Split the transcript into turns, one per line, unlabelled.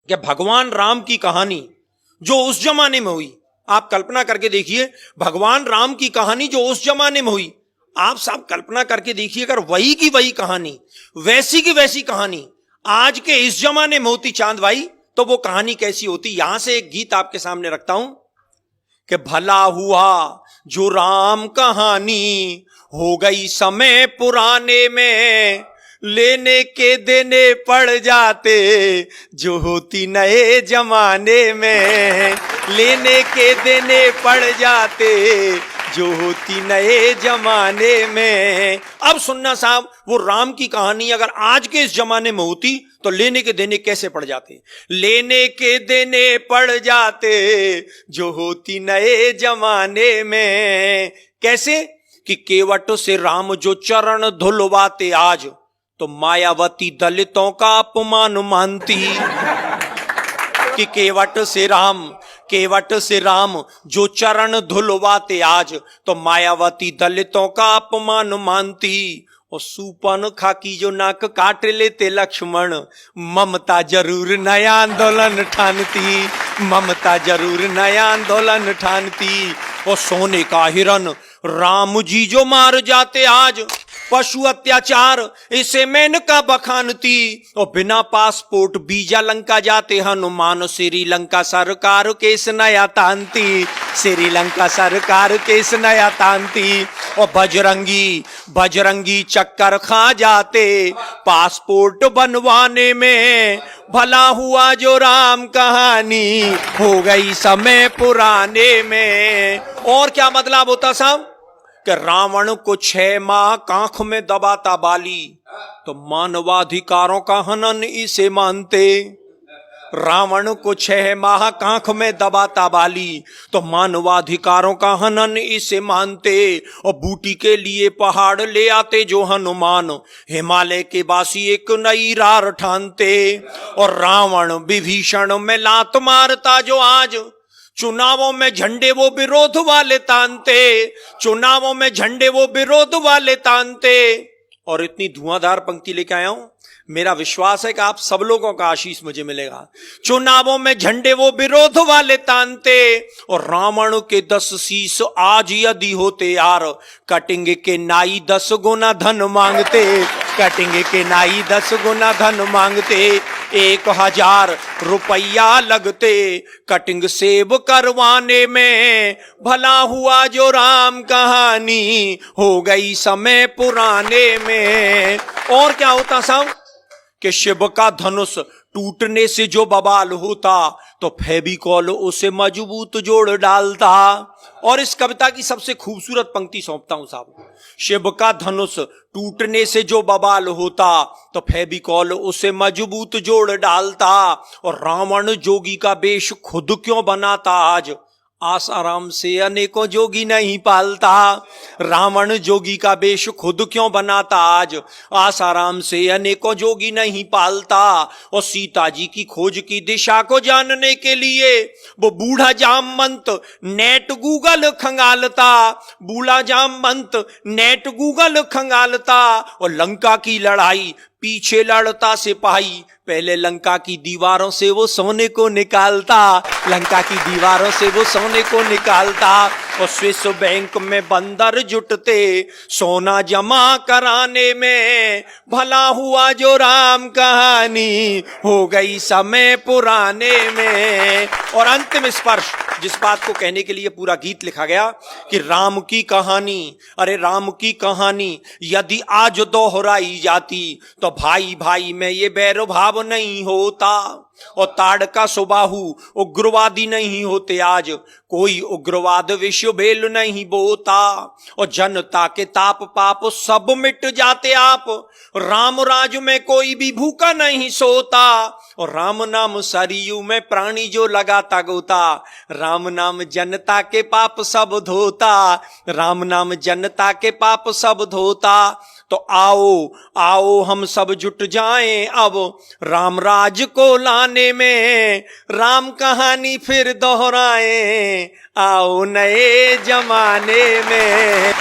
कि भगवान राम की कहानी जो उस जमाने में हुई, आप कल्पना करके देखिए, भगवान राम की कहानी जो उस जमाने में हुई, आप सब कल्पना करके देखिए, अगर वही की वही कहानी, वैसी की वैसी कहानी आज के इस जमाने में होती चांद भाई, तो वो कहानी कैसी होती। यहां से एक गीत आपके सामने रखता हूं कि भला हुआ जो राम कहानी हो गई समय पुराने में, लेने के देने पड़ जाते जो होती नए जमाने में, लेने के देने पड़ जाते जो होती नए जमाने में। अब सुनना साहब, वो राम की कहानी अगर आज के इस जमाने में होती तो लेने के देने कैसे पड़ जाते, लेने के देने पड़ जाते जो होती नए जमाने में। कैसे कि केवट से राम जो चरण धुलवाते आज, तो मायावती दलितों का अपमान मानती। कि केवट से राम जो चरण धुलवाते आज, तो मायावती दलितों का अपमान मानती। और सूपन खाकी जो नाक काट लेते लक्ष्मण, ममता जरूर नया आंदोलन ठानती, ममता जरूर नया आंदोलन ठानती। और सोने का हिरन राम जी जो मार जाते आज, पशु अत्याचार इसे मेनका बखानती। और बिना पासपोर्ट वीजा लंका जाते हनुमान, श्रीलंका सरकार केस नया तानती, श्रीलंका सरकार केस नया तानती। और बजरंगी चक्कर खा जाते पासपोर्ट बनवाने में, भला हुआ जो राम कहानी हो गई समय पुराने में। और क्या बदलाव होता साहब कि रावण को 6 माह कांख में दबाता बाली, तो मानवाधिकारों का हनन इसे मानते। रावण को 6 माह कांख में दबाता बाली, तो मानवाधिकारों का हनन इसे मानते। और बूटी के लिए पहाड़ ले आते जो हनुमान, हिमालय के बासी एक नई रार ठानते। और रावण विभीषण में लात मारता जो आज, चुनावों में झंडे वो विरोध वाले तानते, चुनावों में झंडे वो विरोध वाले तानते। और इतनी धुआंधार पंक्ति लेके आया हूं, मेरा विश्वास है कि आप सब लोगों का आशीष मुझे मिलेगा। चुनावों में झंडे वो विरोध वाले तानते। और रावण के 10 शीश आज यदि होते यार, कटेंगे के नाई 10 गुना धन मांगते, कटेंगे के नाई 10 गुना धन मांगते। 1000 रुपया लगते कटिंग सेब करवाने में, भला हुआ जो राम कहानी हो गई समय पुराने में। और क्या होता साहब कि शिव का धनुष टूटने से जो बवाल होता, तो फेविकॉल उसे मजबूत जोड़ डालता। और इस कविता की सबसे खूबसूरत पंक्ति सौंपता हूं साहब, शिव का धनुष टूटने से जो बवाल होता, तो फेविकॉल उसे मजबूत जोड़ डालता। और रावण जोगी का वेश खुद क्यों बनाता आज, आसाराम से अनेकों जोगी नहीं पालता। रावण जोगी का वेश खुद क्यों बनाता आज, आसाराम से अनेकों जोगी नहीं पालता। और सीता जी की खोज की दिशा को जानने के लिए वो बूढ़ा जामवंत नेट गूगल खंगालता, बूढ़ा जामवंत नेट गूगल खंगालता। और लंका की लड़ाई पीछे लड़ता सिपाही, पहले लंका की दीवारों से वो सोने को निकालता, लंका की दीवारों से वो सोने को निकालता। और स्विस बैंक में बंदर जुटते सोना जमा कराने में, भला हुआ जो राम कहानी हो गई समय पुराने में। और अंतिम स्पर्श, जिस बात को कहने के लिए पूरा गीत लिखा गया कि राम की कहानी, अरे राम की कहानी यदि आज दोहराई जाती, तो भाई भाई में ये बैर भाव नहीं होता। और ताड़का सुबाहु उग्रवादी नहीं होते आज, कोई उग्रवाद विश्व भेल नहीं बोता। और जनता के ताप पाप सब मिट जाते आप, राम राज में कोई भी भूखा नहीं सोता। और राम नाम सरयू में प्राणी जो लगाता गोता, राम नाम जनता के पाप सब धोता, राम नाम जनता के पाप सब धोता। तो आओ आओ हम सब जुट जाएं अब राम राज को लाने में, राम कहानी फिर दोहराएं आओ नए जमाने में।